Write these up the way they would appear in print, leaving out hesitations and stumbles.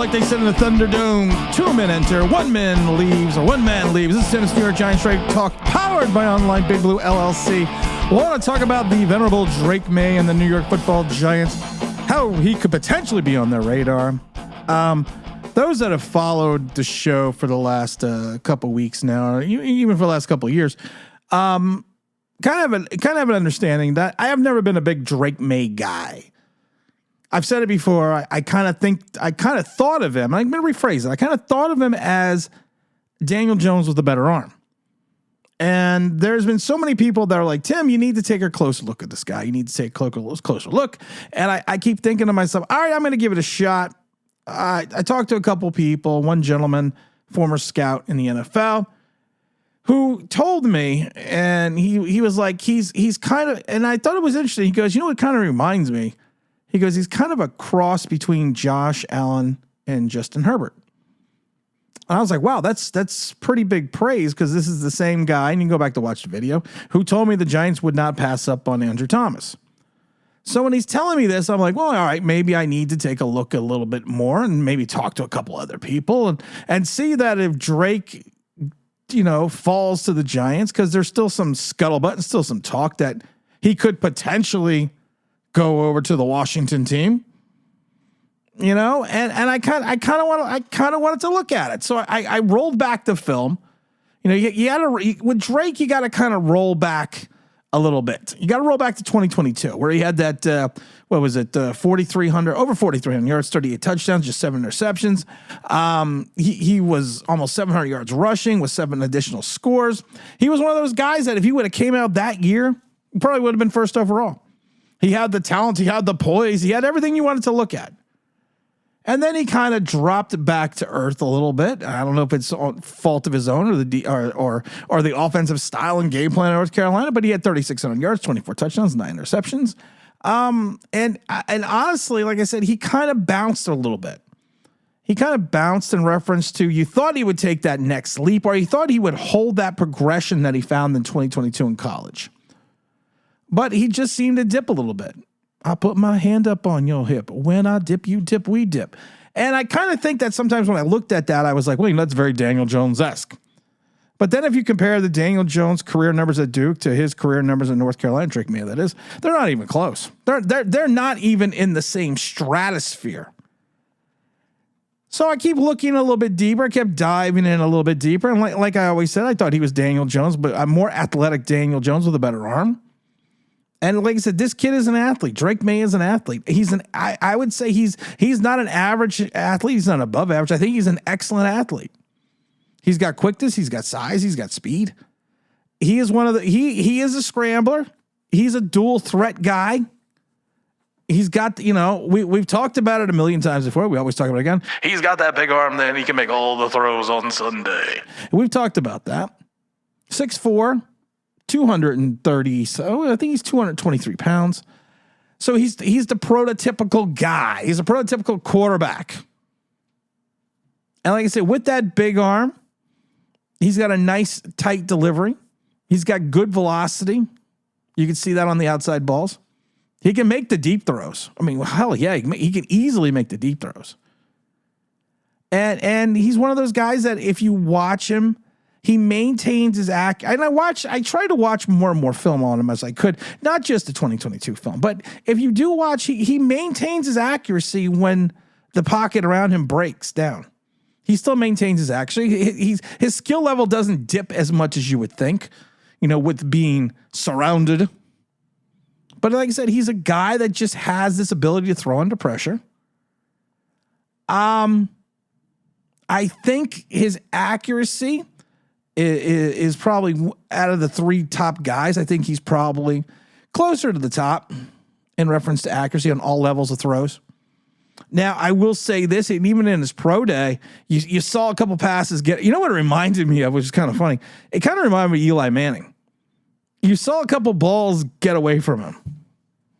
like they said in the Thunderdome, 2 men enter, 1 man leaves, or 1 man leaves. This is Tim's New York Giants Straight Talk, powered by Online Big Blue LLC. We want to talk about the venerable Drake Maye and the New York Football Giants, how he could potentially be on their radar. Those that have followed the show for the last couple weeks now, even for the last couple of years, kind of an understanding that I have never been a big Drake Maye guy. I've said it before. I kind of thought of him. I'm going to rephrase it. I kind of thought of him as Daniel Jones with a better arm. And there's been so many people that are like, Tim, you need to take a closer look at this guy. You need to take a closer look. And I keep thinking to myself, all right, I'm going to give it a shot. I talked to a couple people, one gentleman, former scout in the NFL, who told me, and he was like, he's kind of, and I thought it was interesting. He goes, you know what kind of reminds me? He goes, he's kind of a cross between Josh Allen and Justin Herbert. And I was like, wow, that's pretty big praise, because this is the same guy, and you can go back to watch the video, who told me the Giants would not pass up on Andrew Thomas. So when he's telling me this, I'm like, well, all right, maybe I need to take a look a little bit more and maybe talk to a couple other people and see that if Drake, falls to the Giants, because there's still some scuttlebutt and still some talk that he could potentially go over to the Washington team, and I kind of wanted to look at it. So I rolled back the film. With Drake, you got to kind of roll back a little bit. You got to roll back to 2022, where he had that, over 4,300 yards, 38 touchdowns, just 7 interceptions. He was almost 700 yards rushing with 7 additional scores. He was one of those guys that if he would have came out that year, he probably would have been first overall. He had the talent, he had the poise, he had everything you wanted to look at. And then he kind of dropped back to earth a little bit. I don't know if it's fault of his own or the offensive style and game plan of North Carolina, but he had 3,600 yards, 24 touchdowns, 9 interceptions. And honestly, like I said, he kind of bounced a little bit. He kind of bounced in reference to, you thought he would take that next leap, or you thought he would hold that progression that he found in 2022 in college. But he just seemed to dip a little bit. I put my hand up on your hip. When I dip, you dip, we dip. And I kind of think that sometimes when I looked at that, I was like, wait, that's very Daniel Jones-esque. But then if you compare the Daniel Jones career numbers at Duke to his career numbers in North Carolina, Drake Maye, that is, they're not even close. They're not even in the same stratosphere. So I keep looking a little bit deeper. I kept diving in a little bit deeper. And like I always said, I thought he was Daniel Jones, but a more athletic Daniel Jones with a better arm. And like I said, this kid is an athlete. Drake Maye is an athlete. I would say he's not an average athlete. He's not above average. I think he's an excellent athlete. He's got quickness. He's got size. He's got speed. He is he is a scrambler. He's a dual threat guy. He's got, we've talked about it a million times before. We always talk about it again. He's got that big arm that he can make all the throws on Sunday. We've talked about that. 6'4", 230. So I think he's 223 pounds. So he's the prototypical guy. He's a prototypical quarterback. And like I said, with that big arm, he's got a nice tight delivery. He's got good velocity. You can see that on the outside balls. He can make the deep throws. I mean, hell yeah, he can easily make the deep throws. And he's one of those guys that if you watch him, he maintains his act. And I try to watch more and more film on him as I could, not just the 2022 film, but if you do watch, he maintains his accuracy when the pocket around him breaks down. He still maintains his accuracy. His skill level doesn't dip as much as you would think, with being surrounded. But like I said, he's a guy that just has this ability to throw under pressure. I think his accuracy is probably out of the 3 top guys. I think he's probably closer to the top in reference to accuracy on all levels of throws. Now, I will say this, and even in his pro day, you saw a couple passes get, what it reminded me of, which is kind of funny. It kind of reminded me of Eli Manning. You saw a couple balls get away from him.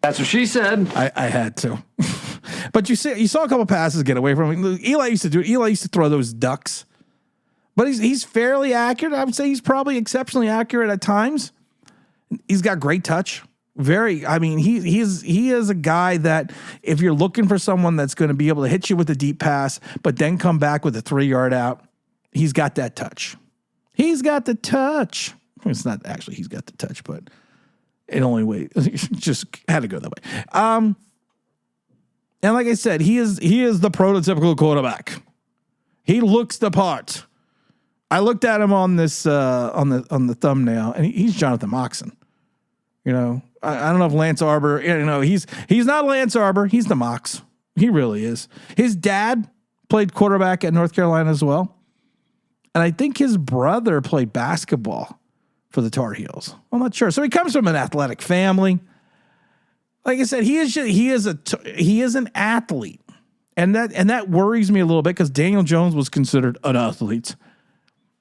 That's what she said. I had to. But you saw a couple passes get away from him. Eli used to do it. Eli used to throw those ducks. But he's fairly accurate. I would say he's probably exceptionally accurate at times. He's got great touch. I mean, he is a guy that if you're looking for someone that's going to be able to hit you with a deep pass, but then come back with a 3-yard out, he's got that touch. He's got the touch. It's not actually he's got the touch, but it only just had to go that way. And like I said, he is the prototypical quarterback. He looks the part. I looked at him on this on the thumbnail, and he's Jonathan Moxon. You know, I don't know if Lance Arbor. You know, he's not Lance Arbor. He's the Mox. He really is. His dad played quarterback at North Carolina as well, and I think his brother played basketball for the Tar Heels. I'm not sure. So he comes from an athletic family. Like I said, he is an athlete, and that worries me a little bit because Daniel Jones was considered an athlete,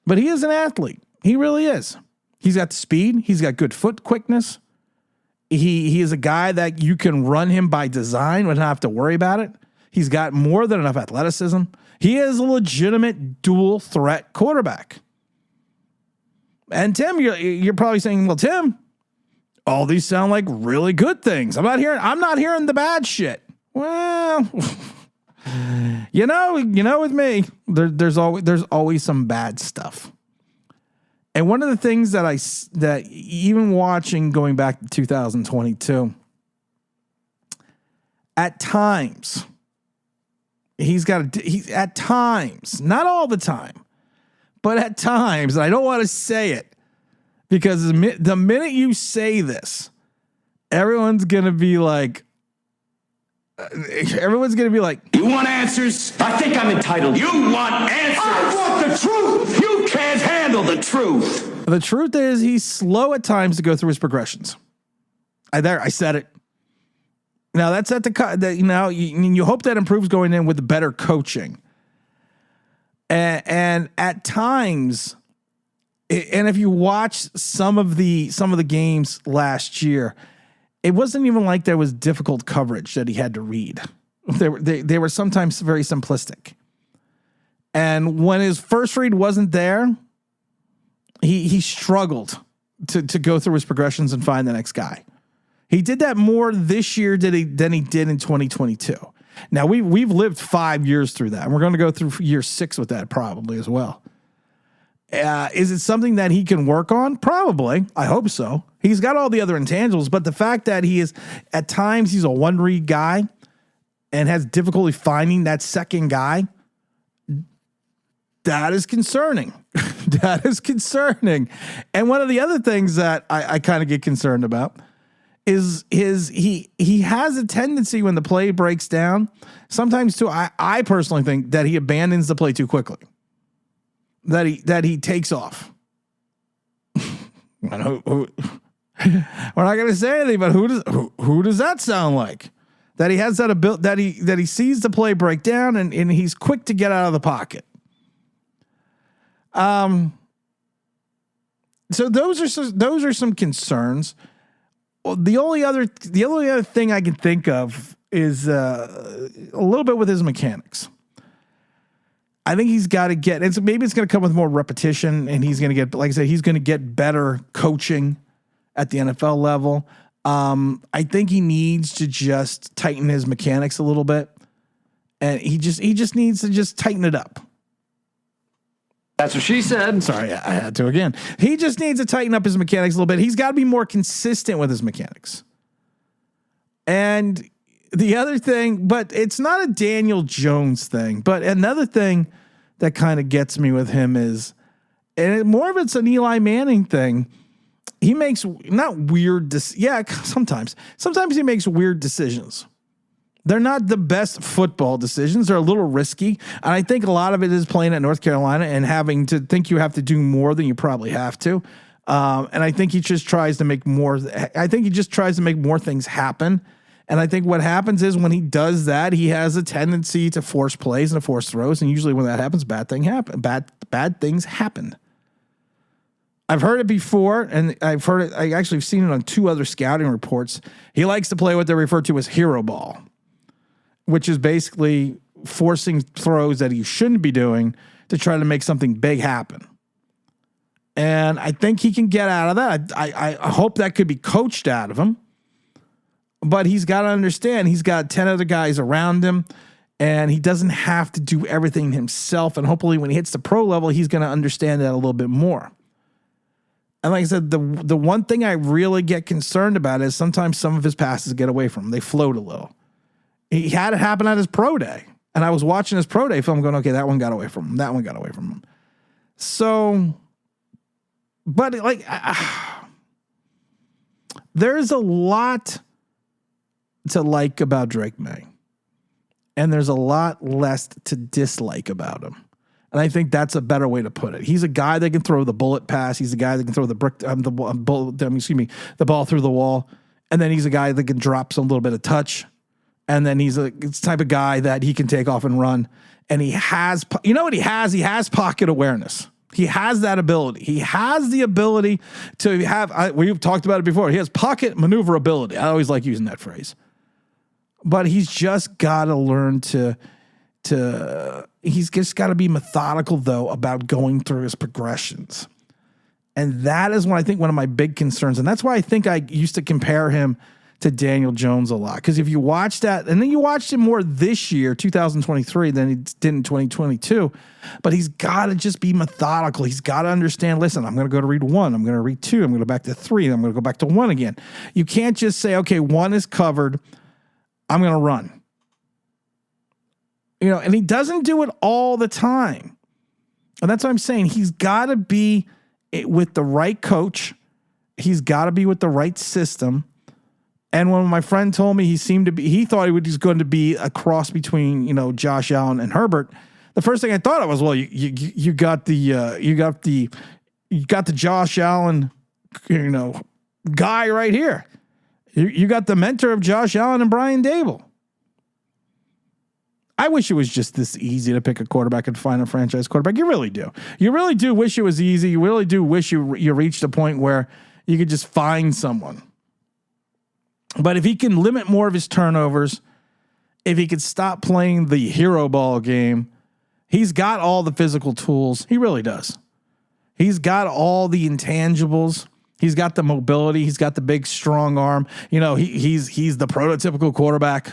but he is an athlete. He really is. He's got the speed. He's got good foot quickness. He is a guy that you can run him by design and not have to worry about it. He's got more than enough athleticism. He is a legitimate dual threat quarterback. And Tim, you're probably saying, well, Tim, all these sound like really good things. I'm not hearing the bad shit. Well, you know, with me, there's always some bad stuff. And one of the things that even watching going back to 2022, at times, he's at times, not all the time, but at times, and I don't want to say it because the minute you say this, everyone's going to be like, you want answers? I think I'm entitled. You want answers? I want the truth. You can't handle the truth. The truth is he's slow at times to go through his progressions. I said it. Now that's at you hope that improves going in with better coaching. And at times, and if you watch some of the games last year, it wasn't even like there was difficult coverage that he had to read. They were sometimes very simplistic. And when his first read wasn't there, he struggled to go through his progressions and find the next guy. He did that more this year than he did in 2022. Now we've lived 5 years through that, and we're going to go through year 6 with that probably as well. Is it something that he can work on? Probably. I hope so. He's got all the other intangibles, but the fact that he's a one-read guy and has difficulty finding that second guy, that is concerning. That is concerning. And one of the other things that I kind of get concerned about is he has a tendency when the play breaks down, sometimes too, I personally think that he abandons the play too quickly. That he takes off. We're not going to say anything, but who does that sound like? That he has that ability, that he sees the play break down and he's quick to get out of the pocket. So those are some concerns. The only other thing I can think of is a little bit with his mechanics. I think he's got to get, maybe it's going to come with more repetition, and he's going to get, like I said, he's going to get better coaching at the NFL level. I think he needs to just tighten his mechanics a little bit, and he just needs to just tighten it up. That's what she said. Sorry, I had to again. He just needs to tighten up his mechanics a little bit. He's got to be more consistent with his mechanics. And the other thing, but it's not a Daniel Jones thing, but another thing that kind of gets me with him is, and more of it's an Eli Manning thing. He makes not weird, sometimes he makes weird decisions. They're not the best football decisions. They're a little risky. And I think a lot of it is playing at North Carolina and having to think you have to do more than you probably have to. And I think he just tries to make more. I think he just tries to make more things happen. And I think what happens is when he does that, he has a tendency to force plays and to force throws. And usually when that happens, bad things happen. I've heard it before, and I've actually seen it on 2 other scouting reports. He likes to play what they refer to as hero ball, which is basically forcing throws that he shouldn't be doing to try to make something big happen. And I think he can get out of that. I hope that could be coached out of him. But he's got to understand he's got 10 other guys around him, and he doesn't have to do everything himself. And hopefully when he hits the pro level, he's going to understand that a little bit more. And like I said, the one thing I really get concerned about is sometimes some of his passes get away from him. They float a little. He had it happen at his pro day. And I was watching his pro day film going, okay, that one got away from him. That one got away from him. So, but like, there's a lot to like about Drake Maye. And there's a lot less to dislike about him. And I think that's a better way to put it. He's a guy that can throw the bullet pass. He's a guy that can throw the ball through the wall. And then he's a guy that can drop some little bit of touch. And then he's the type of guy that he can take off and run. And he has, you know what he has? He has pocket awareness. He has that ability. He has the ability to have, we've talked about it before. He has pocket maneuverability. I always like using that phrase. But he's just got to learn he's just got to be methodical, though, about going through his progressions. And that is one of my big concerns. And that's why I think I used to compare him to Daniel Jones a lot. Because if you watch that, and then you watched him more this year, 2023, than he did in 2022, but he's got to just be methodical. He's got to understand, listen, I'm going to go to read 1. I'm going to read 2. I'm going to go back to 3. And I'm going to go back to 1 again. You can't just say, okay, 1 is covered. I'm going to run. You know, and he doesn't do it all the time. And that's what I'm saying. He's got to be with the right coach. He's got to be with the right system. And when my friend told me he thought he was going to be a cross between, you know, Josh Allen and Herbert. The first thing I thought of was, well, you got the Josh Allen, you know, guy right here. You got the mentor of Josh Allen and Brian Dable. I wish it was just this easy to pick a quarterback and find a franchise quarterback. You really do. You really do wish it was easy. You really do wish you reached a point where you could just find someone. But if he can limit more of his turnovers, if he could stop playing the hero ball game, he's got all the physical tools. He really does. He's got all the intangibles. He's got the mobility. He's got the big, strong arm. You know, he's the prototypical quarterback.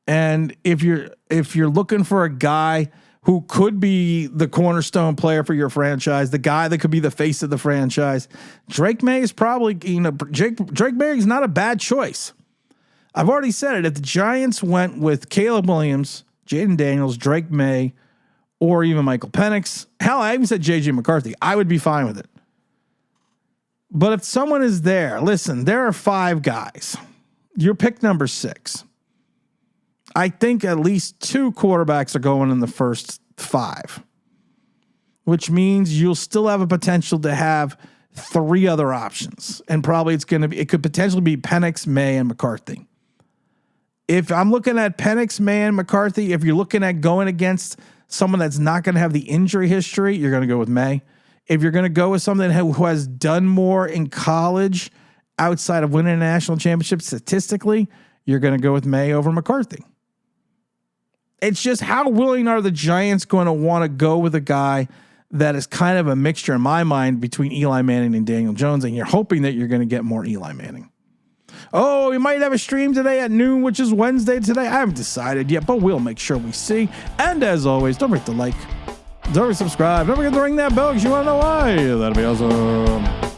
And if you're looking for a guy who could be the cornerstone player for your franchise, the guy that could be the face of the franchise, Drake Maye is probably, you know, Drake Maye is not a bad choice. I've already said it. If the Giants went with Caleb Williams, Jaden Daniels, Drake Maye, or even Michael Penix, hell, I even said JJ McCarthy, I would be fine with it. But if someone is there, listen, there are 5 guys. Your pick number 6. I think at least 2 quarterbacks are going in the first 5, which means you'll still have a potential to have 3 other options. And probably it could potentially be Penix, Maye, and McCarthy. If I'm looking at Penix, Maye, and McCarthy, if you're looking at going against someone that's not going to have the injury history, you're going to go with Maye. If you're going to go with someone who has done more in college outside of winning a national championship statistically, you're going to go with Maye over McCarthy. It's just how willing are the Giants going to want to go with a guy that is kind of a mixture in my mind between Eli Manning and Daniel Jones, and you're hoping that you're going to get more Eli Manning. Oh, we might have a stream today at noon, which is Wednesday today. I haven't decided yet, but we'll make sure we see. And as always, don't forget to like, don't forget to subscribe, don't forget to ring that bell because you want to know why. That'd be awesome.